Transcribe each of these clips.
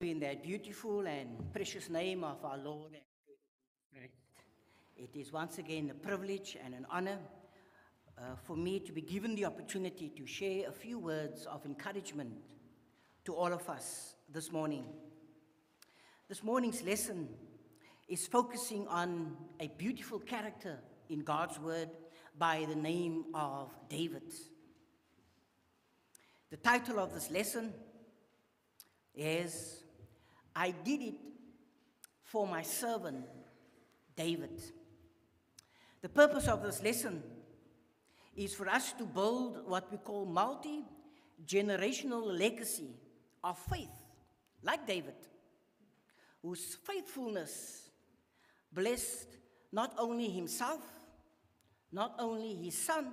In that beautiful and precious name of our Lord and Savior, it is once again a privilege and an honor for me to be given the opportunity to share a few words of encouragement to all of us this morning. This morning's lesson is focusing on a beautiful character in God's Word by the name of David. The title of this lesson is I Did It for My Servant, David. The purpose of this lesson is for us to build what we call multi-generational legacy of faith, like David, whose faithfulness blessed not only himself, not only his son,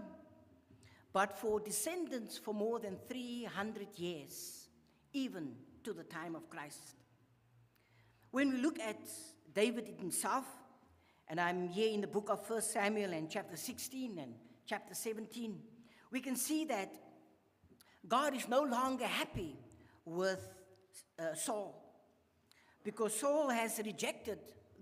but for descendants for more than 300 years, even to the time of Christ. When we look at David himself, and I'm here in the book of 1 Samuel and chapter 16 and chapter 17, we can see that God is no longer happy with Saul, because Saul has rejected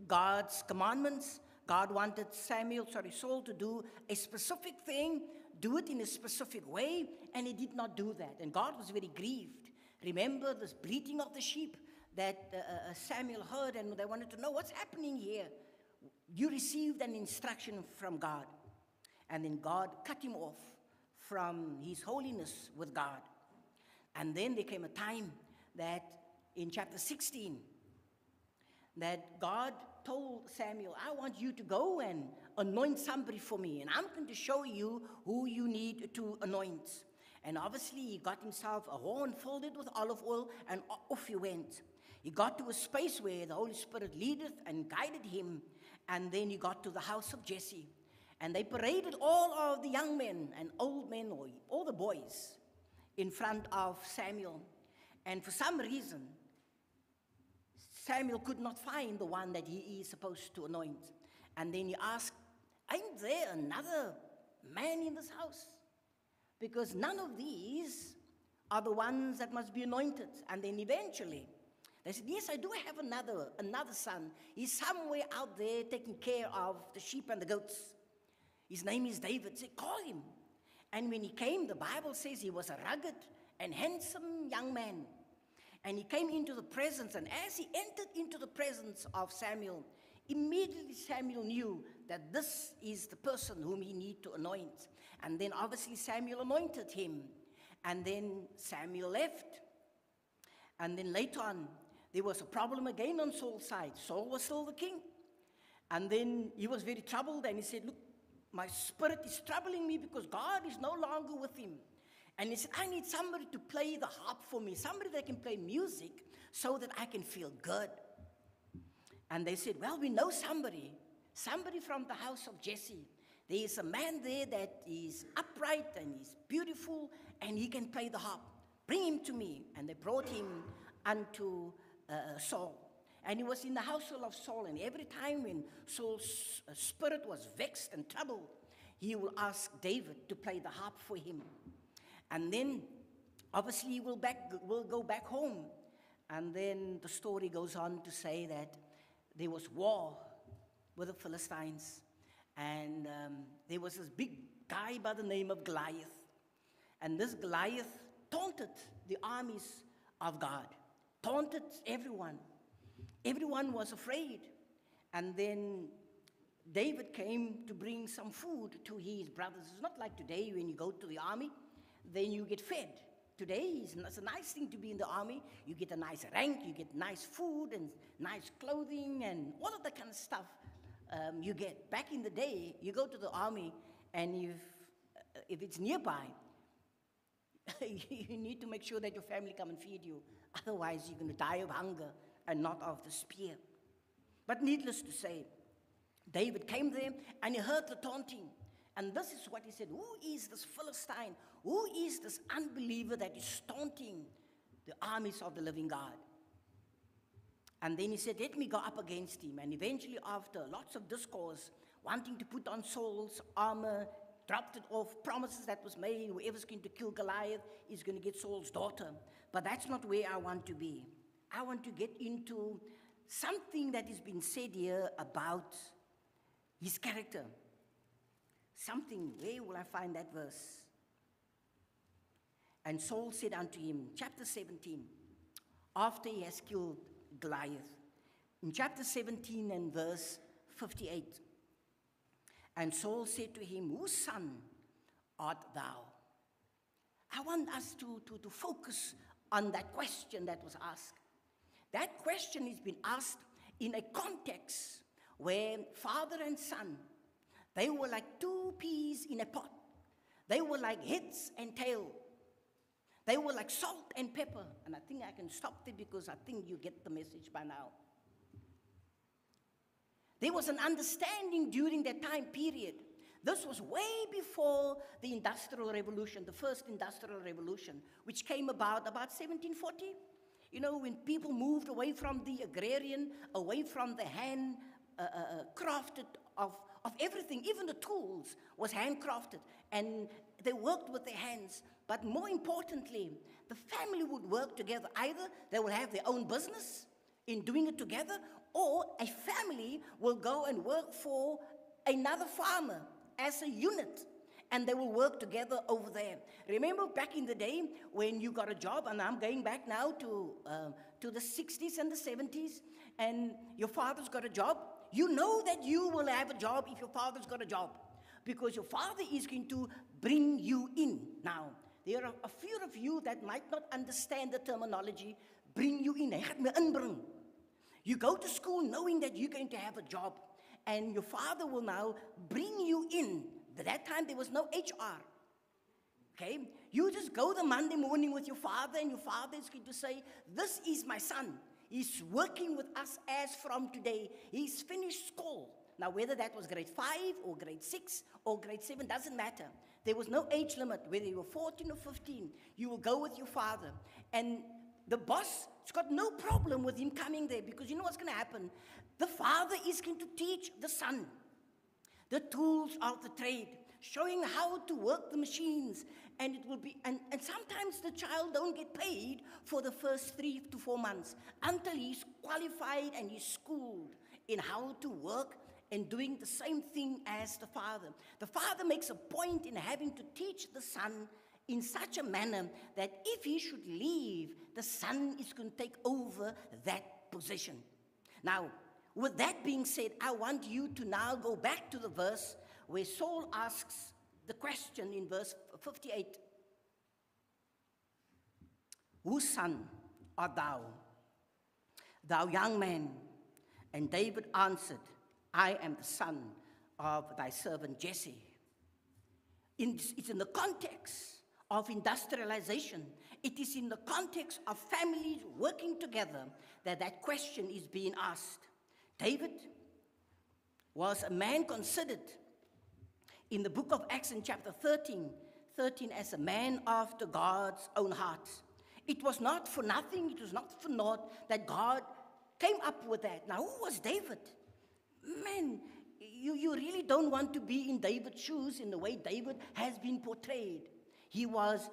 God's commandments. God wanted Saul to do a specific thing, do it in a specific way, and he did not do that. And God was very grieved. Remember this bleating of the sheep that Samuel heard, and they wanted to know what's happening here. You received an instruction from God. And then God cut him off from his holiness with God. And then there came a time that in chapter 16, that God told Samuel, I want you to go and anoint somebody for me, and I'm going to show you who you need to anoint. And obviously he got himself a horn, filled it with olive oil, and off he went. He got to a space where the Holy Spirit leadeth and guided him, and then he got to the house of Jesse. And they paraded all of the young men and old men, or all the boys, in front of Samuel. And for some reason, Samuel could not find the one that he is supposed to anoint. And then he asked, ain't there another man in this house? Because none of these are the ones that must be anointed. And then eventually, they said, yes, I do have another son. He's somewhere out there taking care of the sheep and the goats. His name is David. Say, call him. And when he came, the Bible says he was a rugged and handsome young man. And he came into the presence, and as he entered into the presence of Samuel, immediately Samuel knew that this is the person whom he needed to anoint. And then obviously Samuel anointed him. And then Samuel left. And then later on, there was a problem again on Saul's side. Saul was still the king. And then he was very troubled, and he said, look, my spirit is troubling me because God is no longer with him. And he said, I need somebody to play the harp for me, somebody that can play music so that I can feel good. And they said, well, we know somebody from the house of Jesse. There is a man there that is upright and he's beautiful and he can play the harp. Bring him to me. And they brought him unto Saul. And he was in the household of Saul, and every time when Saul's spirit was vexed and troubled, he will ask David to play the harp for him. And then, obviously, he will go back home. And then the story goes on to say that there was war with the Philistines. And there was this big guy by the name of Goliath. And this Goliath taunted the armies of God, taunted everyone. Everyone was afraid. And then David came to bring some food to his brothers. It's not like today when you go to the army, then you get fed. Today, it's a nice thing to be in the army. You get a nice rank, you get nice food and nice clothing and all of that kind of stuff you get. Back in the day, you go to the army, and if it's nearby, you need to make sure that your family come and feed you. Otherwise, you're going to die of hunger and not of the spear. But needless to say, David came there and he heard the taunting. And this is what he said, who is this Philistine? Who is this unbeliever that is taunting the armies of the living God? And then he said, let me go up against him. And eventually, after lots of discourse, wanting to put on Saul's armor, dropped it off, promises that was made, whoever's going to kill Goliath is going to get Saul's daughter. But that's not where I want to be. I want to get into something that has been said here about his character. Something, where will I find that verse? And Saul said unto him, chapter 17, after he has killed Goliath, in chapter 17 and verse 58, and Saul said to him, whose son art thou? I want us to focus on that question that was asked. That question has been asked in a context where father and son, they were like two peas in a pot. They were like heads and tail. They were like salt and pepper. And I think I can stop there because I think you get the message by now. There was an understanding during that time period. This was way before the Industrial Revolution, the first Industrial Revolution, which came about 1740. You know, when people moved away from the agrarian, away from the hand crafted of everything, even the tools was handcrafted, and they worked with their hands. But more importantly, the family would work together. Either they will have their own business in doing it together, or a family will go and work for another farmer as a unit, and they will work together over there. Remember back in the day when you got a job, and I'm going back now to the 60s and the 70s, and your father's got a job. You know that you will have a job if your father's got a job, because your father is going to bring you in. Now, there are a few of you that might not understand the terminology, bring you in. Hy gaat my inbring. You go to school knowing that you're going to have a job, and your father will now bring you in. At that time, there was no HR. Okay? You just go the Monday morning with your father, and your father is going to say, this is my son. He's working with us as from today. He's finished school. Now, whether that was grade 5 or grade 6 or grade 7, doesn't matter. There was no age limit. Whether you were 14 or 15, you will go with your father. And the boss has got no problem with him coming there, because you know what's going to happen? The father is going to teach the son the tools of the trade, showing how to work the machines. And it will be, and sometimes the child don't get paid for the first 3 to 4 months until he's qualified and he's schooled in how to work and doing the same thing as the father. The father makes a point in having to teach the son in such a manner that if he should leave, the son is going to take over that position. Now, with that being said, I want you to now go back to the verse where Saul asks the question in verse 58. Whose son art thou, thou young man? And David answered, I am the son of thy servant Jesse. It's in the context of industrialization. It is in the context of families working together that question is being asked. David was a man considered in the book of Acts in chapter 13 as a man after God's own heart. It was not for nothing, it was not for naught that God came up with that. Now, who was David? Man, you really don't want to be in David's shoes in the way David has been portrayed. He was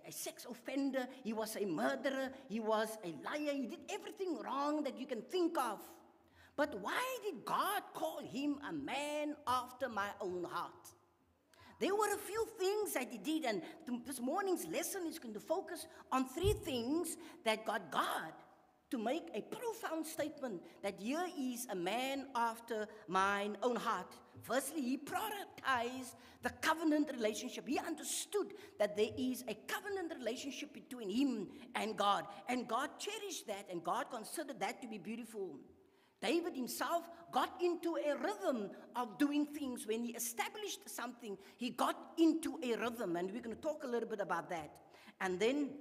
a sex offender, he was a murderer, he was a liar, he did everything wrong that you can think of. But why did God call him a man after my own heart? There were a few things that he did, and this morning's lesson is going to focus on 3 things that got God to make a profound statement that here is a man after mine own heart. Firstly, he prioritized the covenant relationship. He understood that there is a covenant relationship between him and God cherished that, and God considered that to be beautiful. David himself got into a rhythm of doing things. When he established something, he got into a rhythm, and we're going to talk a little bit about that. And then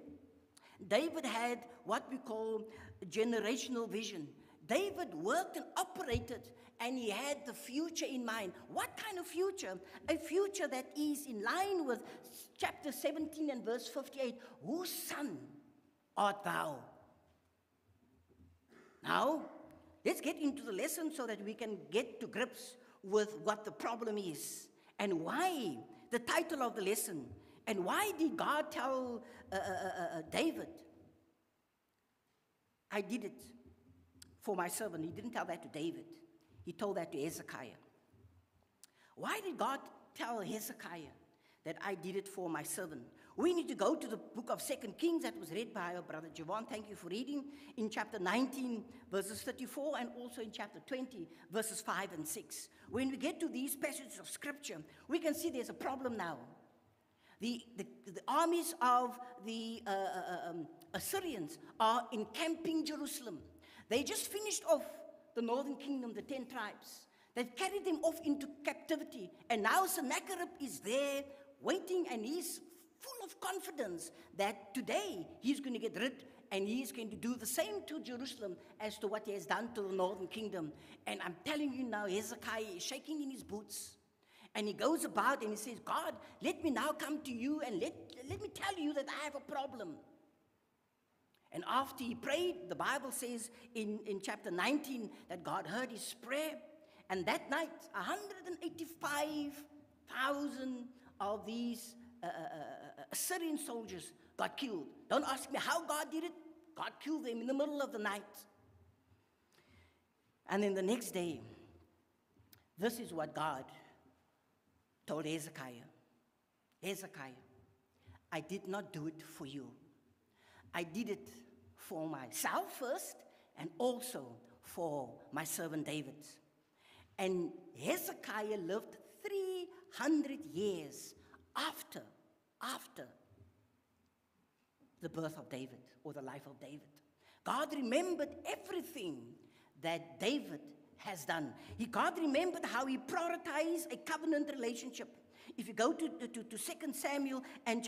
David had what we call generational vision. David worked and operated, and he had the future in mind. What kind of future? A future that is in line with chapter 17 and verse 58. Whose son art thou? Now, let's get into the lesson so that we can get to grips with what the problem is and why the title of the lesson. And why did God tell David? I did it for my servant. He didn't tell that to David. He told that to Hezekiah. Why did God tell Hezekiah that I did it for my servant? We need to go to the book of 2 Kings that was read by our brother Javon. Thank you for reading. In chapter 19, verses 34, and also in chapter 20, verses 5 and 6. When we get to these passages of scripture, we can see there's a problem now. The armies of the Assyrians are encamping Jerusalem. They just finished off the northern kingdom, the 10 tribes. They've carried them off into captivity. And now Sennacherib is there waiting, and he's full of confidence that today he's going to get rid, and he's going to do the same to Jerusalem as to what he has done to the northern kingdom. And I'm telling you now, Hezekiah is shaking in his boots. And he goes about and he says, God, let me now come to you and let me tell you that I have a problem. And after he prayed, the Bible says in chapter 19 that God heard his prayer. And that night, 185,000 of these Assyrian soldiers got killed. Don't ask me how God did it. God killed them in the middle of the night. And then the next day, this is what God told Hezekiah. Hezekiah, I did not do it for you. I did it for myself first, and also for my servant David. And Hezekiah lived 300 years after the birth of David, or the life of David. God remembered everything that David has done. God remembered how he prioritized a covenant relationship. If you go to 2 Samuel and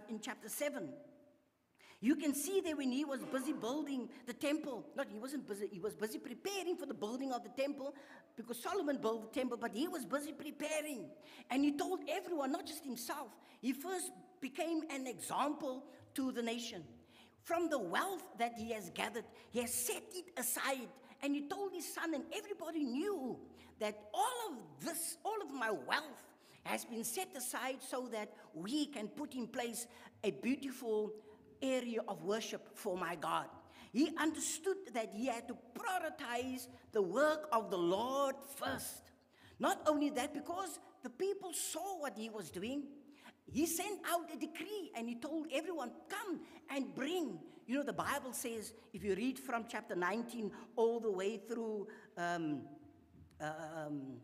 in chapter 7, you can see there when he was busy building the temple. He wasn't busy, he was busy preparing for the building of the temple, because Solomon built the temple, but he was busy preparing. And he told everyone, not just himself, he first became an example to the nation. From the wealth that he has gathered, he has set it aside. And he told his son, and everybody knew that all of my wealth has been set aside so that we can put in place a beautiful area of worship for my God. He understood that he had to prioritize the work of the Lord first. Not only that, because the people saw what he was doing, he sent out a decree and he told everyone, come and bring. You know, the Bible says, if you read from chapter 19 all the way through,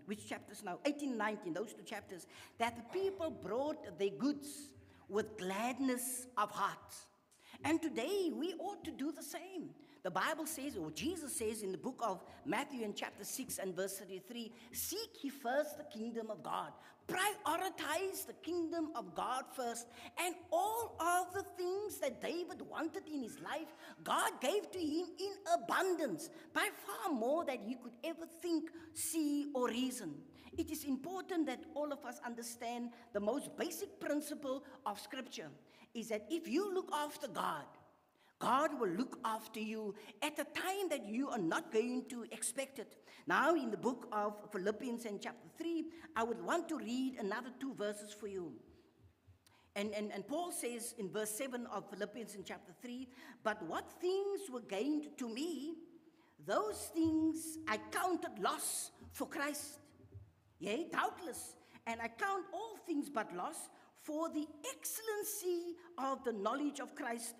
which chapters now? 18, 19, those two chapters, that the people brought their goods with gladness of heart. And today we ought to do the same. The Bible says, or Jesus says in the book of Matthew in chapter 6 and verse 33, seek ye first the kingdom of God. Prioritize the kingdom of God first. And all of the things that David wanted in his life, God gave to him in abundance, by far more than he could ever think, see, or reason. It is important that all of us understand the most basic principle of Scripture, is that if you look after God, God will look after you at a time that you are not going to expect it. Now, in the book of Philippians in chapter 3, I would want to read another 2 verses for you. And Paul says in verse 7 of Philippians in chapter 3, but what things were gained to me, those things I counted loss for Christ. Yea, doubtless, and I count all things but loss for the excellency of the knowledge of Christ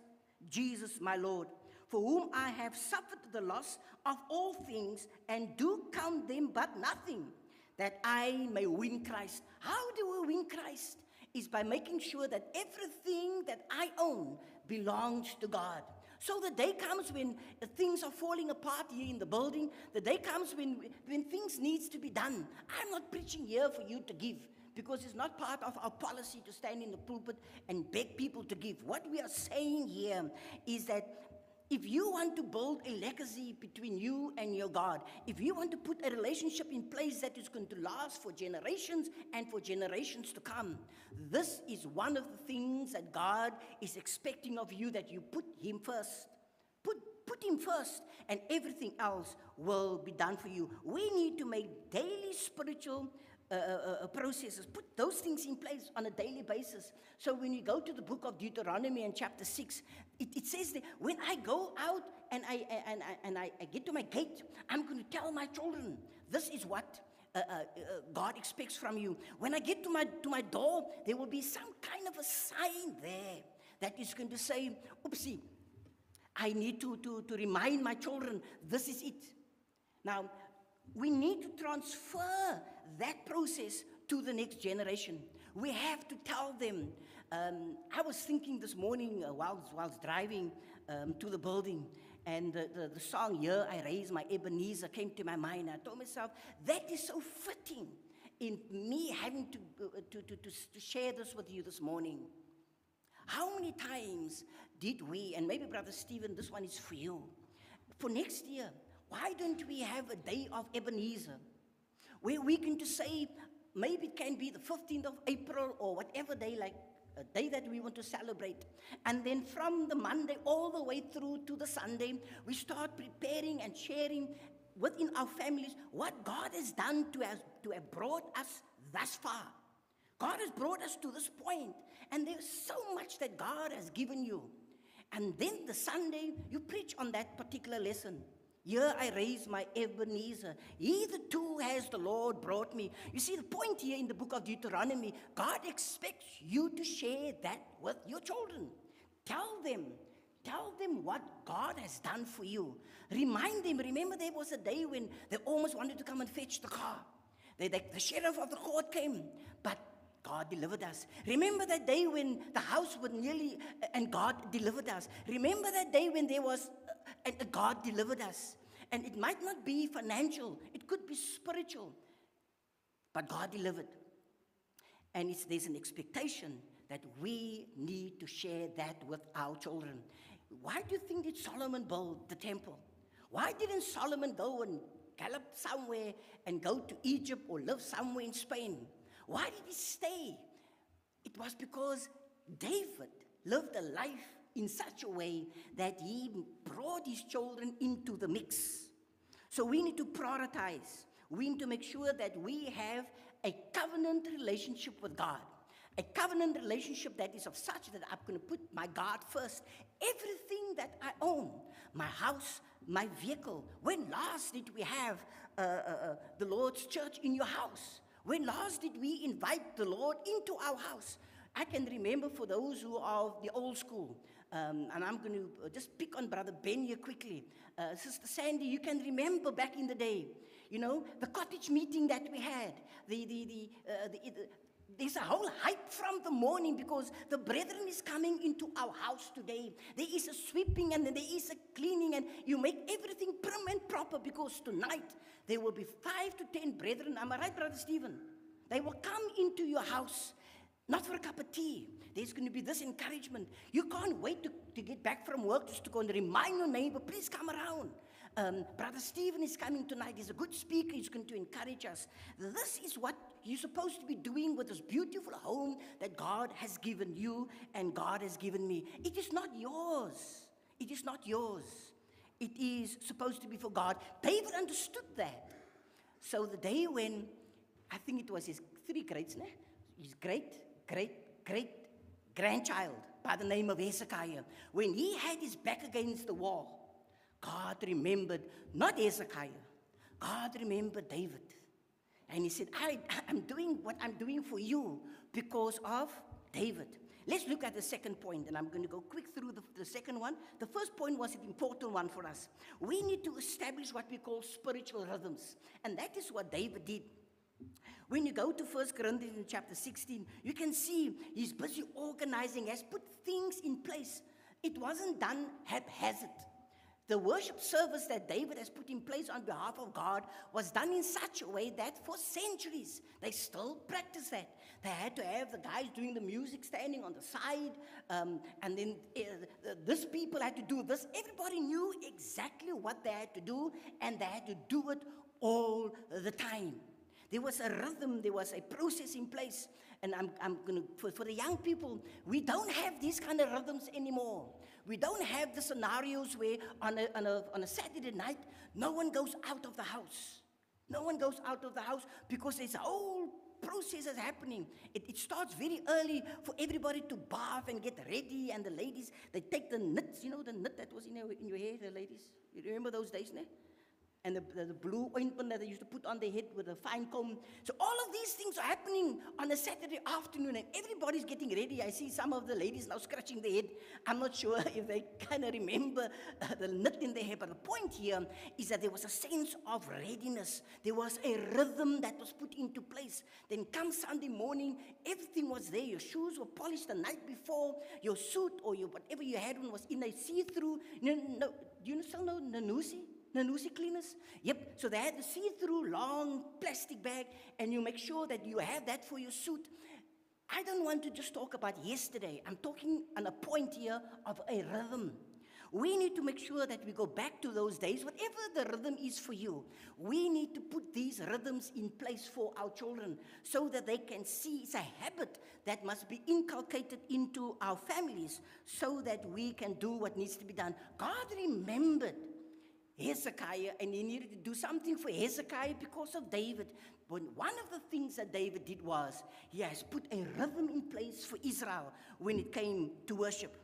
Jesus my Lord, for whom I have suffered the loss of all things, and do count them but nothing, that I may win Christ. How do we win Christ? Is by making sure that everything that I own belongs to God. So the day comes when things are falling apart here in the building. The day comes when things needs to be done. I'm not preaching here for you to give, because it's not part of our policy to stand in the pulpit and beg people to give. What we are saying here is that if you want to build a legacy between you and your God, if you want to put a relationship in place that is going to last for generations and for generations to come, this is one of the things that God is expecting of you, that you put him first. Put him first, and everything else will be done for you. We need to make daily spiritual processes. Put those things in place on a daily basis. So when you go to the book of Deuteronomy in chapter 6, it says that when I go out and I get to my gate, I'm going to tell my children, this is what God expects from you. When I get to my door, there will be some kind of a sign there that is going to say, oopsie, I need to remind my children, this is it. Now, we need to transfer that process to the next generation. We have to tell them. I was thinking this morning whilst driving to the building, and the song, Here I Raise My Ebenezer, came to my mind. I told myself, that is so fitting in me having to share this with you this morning. How many times did we, and maybe Brother Stephen, this one is for you, for next year, why don't we have a day of Ebenezer, where we can just say, maybe it can be the 15th of April or whatever day, like a day that we want to celebrate. And then from the Monday all the way through to the Sunday, we start preparing and sharing within our families what God has done to have brought us thus far. God has brought us to this point, and there's so much that God has given you. And then the Sunday, you preach on that particular lesson. Here I raise my Ebenezer. Hitherto has the Lord brought me. You see, the point here in the book of Deuteronomy, God expects you to share that with your children. Tell them what God has done for you. Remind them. Remember, there was a day when they almost wanted to come and fetch the car. The sheriff of the court came, but God delivered us. Remember that day when the house was nearly, and God delivered us. Remember that day when there was, and God delivered us. And it might not be financial. It could be spiritual. But God delivered. And there's an expectation that we need to share that with our children. Why do you think did Solomon build the temple? Why didn't Solomon go and gallop somewhere and go to Egypt or live somewhere in Spain? Why did he stay? It was because David lived a life in such a way that he brought his children into the mix. So we need to prioritize. We need to make sure that we have a covenant relationship with God. A covenant relationship that is of such that I'm going to put my God first. Everything that I own, my house, my vehicle. When last did we have the Lord's church in your house? When last did we invite the Lord into our house? I can remember, for those who are of the old school, and I'm going to just pick on Brother Ben here quickly. Sister Sandy, you can remember back in the day, you know, the cottage meeting that we had. There's a whole hype from the morning because the brethren is coming into our house today. There is a sweeping and then there is a cleaning, and you make everything prim and proper because tonight there will be 5 to 10 brethren. Am I right, Brother Stephen? They will come into your house, not for a cup of tea. There's going to be this encouragement. You can't wait to get back from work just to go and remind your neighbor, please come around. Brother Stephen is coming tonight. He's a good speaker. He's going to encourage us. This is what you're supposed to be doing with this beautiful home that God has given you and God has given me. It is not yours. It is not yours. It is supposed to be for God. David understood that. So the day when, I think it was his 3 greats, his great-great-great-grandchild by the name of Hezekiah, when he had his back against the wall, God remembered, not Hezekiah, God remembered David. And he said, I'm doing what I'm doing for you because of David. Let's look at the second point, and I'm going to go quick through the second one. The first point was an important one for us. We need to establish what we call spiritual rhythms, and that is what David did. When you go to 1 Corinthians in chapter 16, you can see he's busy organizing, has put things in place. It wasn't done haphazard. The worship service that David has put in place on behalf of God was done in such a way that for centuries, they still practice that. They had to have the guys doing the music standing on the side, and then this people had to do this. Everybody knew exactly what they had to do, and they had to do it all the time. There was a rhythm, there was a process in place. And I'm going to, for the young people, we don't have these kind of rhythms anymore. We don't have the scenarios where on a Saturday night, no one goes out of the house. No one goes out of the house because there's a whole process is happening. It starts very early for everybody to bath and get ready, and the ladies, they take the knits, you know, the knit that was in your hair, the ladies. You remember those days, ne? And the blue ointment that they used to put on their head with a fine comb. So all of these things are happening on a Saturday afternoon, and everybody's getting ready. I see some of the ladies now scratching their head. I'm not sure if they kind of remember the knit in their hair, but the point here is that there was a sense of readiness. There was a rhythm that was put into place. Then come Sunday morning, everything was there. Your shoes were polished the night before. Your suit or whatever you had on was in a see-through. Do you still know Nanusi cleaners? Yep, so they had the see-through long plastic bag, and you make sure that you have that for your suit. I don't want to just talk about yesterday. I'm talking on a point here of a rhythm. We need to make sure that we go back to those days, whatever the rhythm is for you. We need to put these rhythms in place for our children so that they can see it's a habit that must be inculcated into our families so that we can do what needs to be done. God remembered Hezekiah, and he needed to do something for Hezekiah because of David. But one of the things that David did was he has put a rhythm in place for Israel when it came to worship.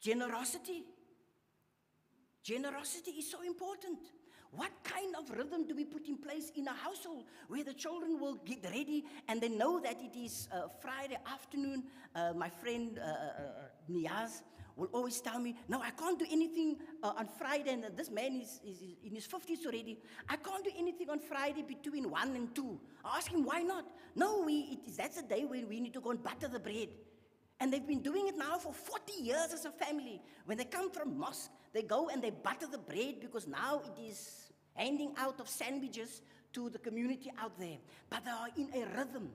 Generosity. Generosity is so important. What kind of rhythm do we put in place in a household where the children will get ready and they know that it is Friday afternoon? My friend Niaz will always tell me, no, I can't do anything on Friday, and this man is in his 50s already. I can't do anything on Friday between 1 and 2. I ask him, why not? No, that's the day when we need to go and butter the bread. And they've been doing it now for 40 years as a family. When they come from mosque, they go and they butter the bread because now it is handing out of sandwiches to the community out there. But they are in a rhythm.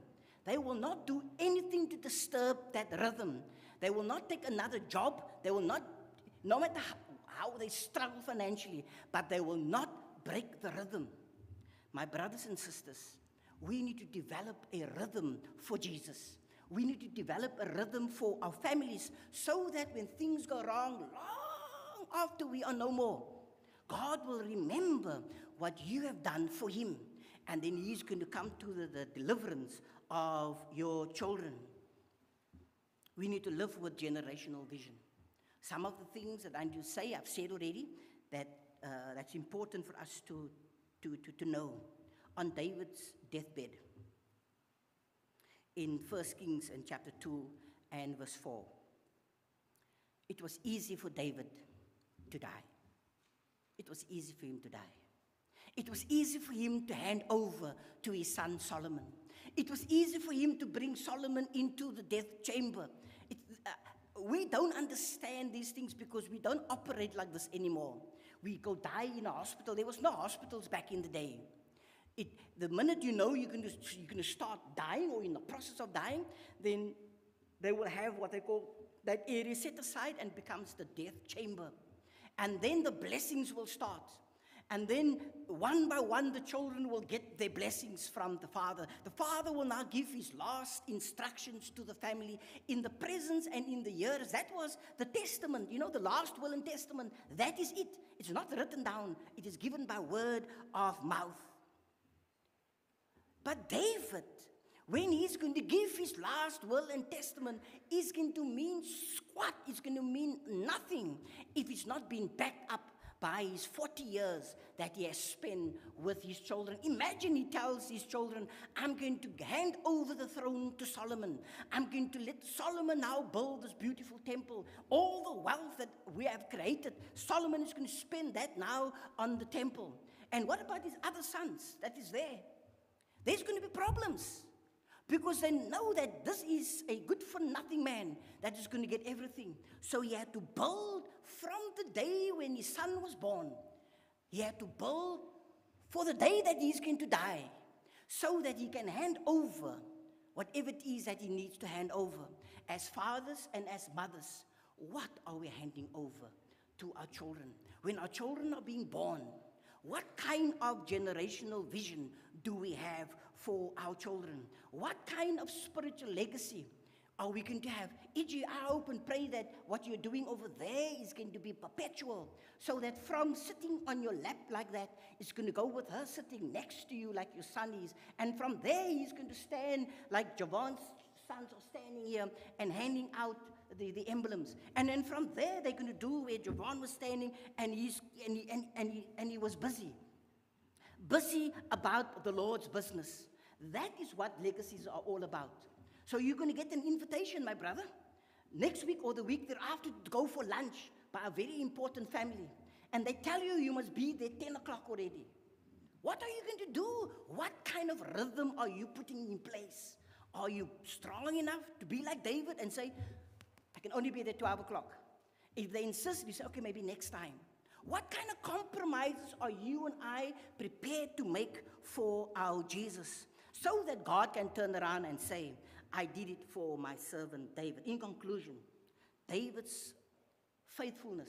They will not do anything to disturb that rhythm. They will not take another job. They will not, no matter how they struggle financially, but they will not break the rhythm. My brothers and sisters, we need to develop a rhythm for Jesus. We need to develop a rhythm for our families so that when things go wrong, long after we are no more, God will remember what you have done for him. And then he's going to come to the deliverance of your children. We need to live with generational vision. Some of the things that I need to say, I've said already, that's important for us to know. On David's deathbed, in 1 Kings and chapter 2 and verse 4, it was easy for David to die. It was easy for him to die. It was easy for him to hand over to his son Solomon. It was easy for him to bring Solomon into the death chamber. We don't understand these things because we don't operate like this anymore. We go die in a hospital. There was no hospitals back in the day. The minute you know you're going to start dying or in the process of dying, then they will have what they call that area set aside and becomes the death chamber. And then the blessings will start. And then one by one, the children will get their blessings from the father. The father will now give his last instructions to the family in the presence and in the years. That was the testament, the last will and testament. That is it. It's not written down. It is given by word of mouth. But David, when he's going to give his last will and testament, is going to mean squat. It's going to mean nothing if it's not been backed up by his 40 years that he has spent with his children. Imagine he tells his children, I'm going to hand over the throne to Solomon. I'm going to let Solomon now build this beautiful temple. All the wealth that we have created, Solomon is going to spend that now on the temple. And what about his other sons that is there? There's going to be problems because they know that this is a good-for-nothing man that is going to get everything. So he had to build from the day when his son was born. He had to build for the day that he's going to die so that he can hand over whatever it is that he needs to hand over. As fathers and as mothers, what are we handing over to our children? When our children are being born, what kind of generational vision do we have for our children? What kind of spiritual legacy Are we going to have, E.g., I hope and pray that what you're doing over there is going to be perpetual, so that from sitting on your lap like that, it's going to go with her sitting next to you like your son is, and from there he's going to stand like Javon's sons are standing here and handing out the emblems. And then from there they're going to do where Javon was standing, and he was busy about the Lord's business. That is what legacies are all about. So you're going to get an invitation, my brother, next week or the week thereafter to go for lunch by a very important family. And they tell you you must be there 10 o'clock already. What are you going to do? What kind of rhythm are you putting in place? Are you strong enough to be like David and say, I can only be there 12 o'clock? If they insist, you say, okay, maybe next time. What kind of compromises are you and I prepared to make for our Jesus, so that God can turn around and say, I did it for my servant David? In conclusion, David's faithfulness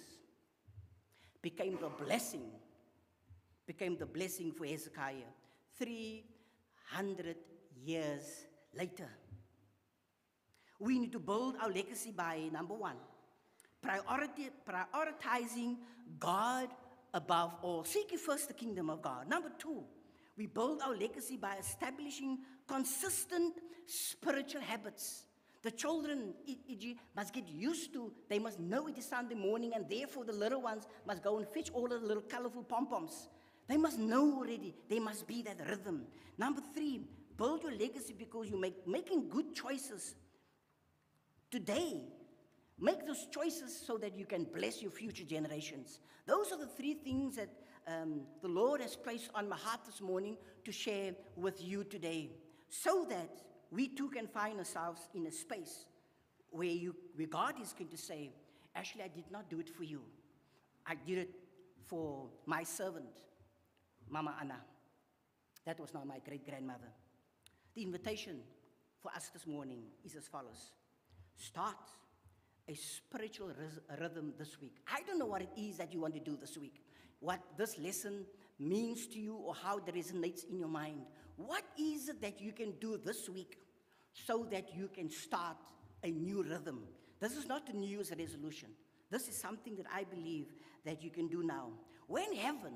became the blessing for Hezekiah 300 years later. We need to build our legacy by, number one, prioritizing God above all. Seek ye first the kingdom of God. Number two, we build our legacy by establishing consistent spiritual habits. The children, e.g., must get used to, they must know it is Sunday morning, and therefore the little ones must go and fetch all the little colorful pom-poms. They must know already. There must be that rhythm. Number three, build your legacy because you're making good choices today. Make those choices so that you can bless your future generations. Those are the three things that the Lord has placed on my heart this morning to share with you today, so that we too can find ourselves in a space where God is going to say, actually, I did not do it for you. I did it for my servant, Mama Anna. That was now my great-grandmother. The invitation for us this morning is as follows. Start a spiritual rhythm this week. I don't know what it is that you want to do this week, what this lesson means to you or how it resonates in your mind. What is it that you can do this week so that you can start a new rhythm? This is not a New Year's resolution. This is something that I believe that you can do now. When heaven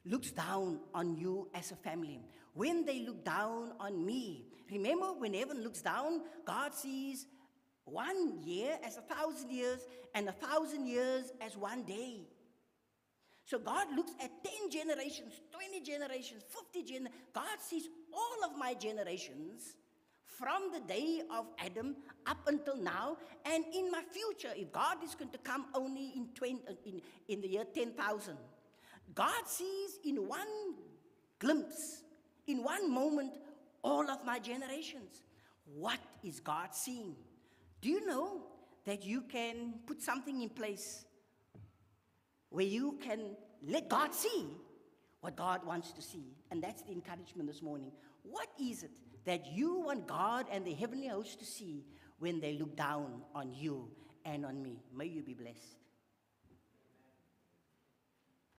looks down on you as a family, when they look down on me, remember when heaven looks down, God sees 1 year as 1,000 years, and 1,000 years as 1 day. So God looks at 10 generations, 20 generations, 50 generations. God sees all of my generations from the day of Adam up until now, and in my future, if God is going to come only in the year 10,000. God sees in one glimpse, in one moment, all of my generations. What is God seeing? Do you know that you can put something in place where you can let God see what God wants to see? And that's the encouragement this morning. What is it that you want God and the heavenly host to see when they look down on you and on me? May you be blessed.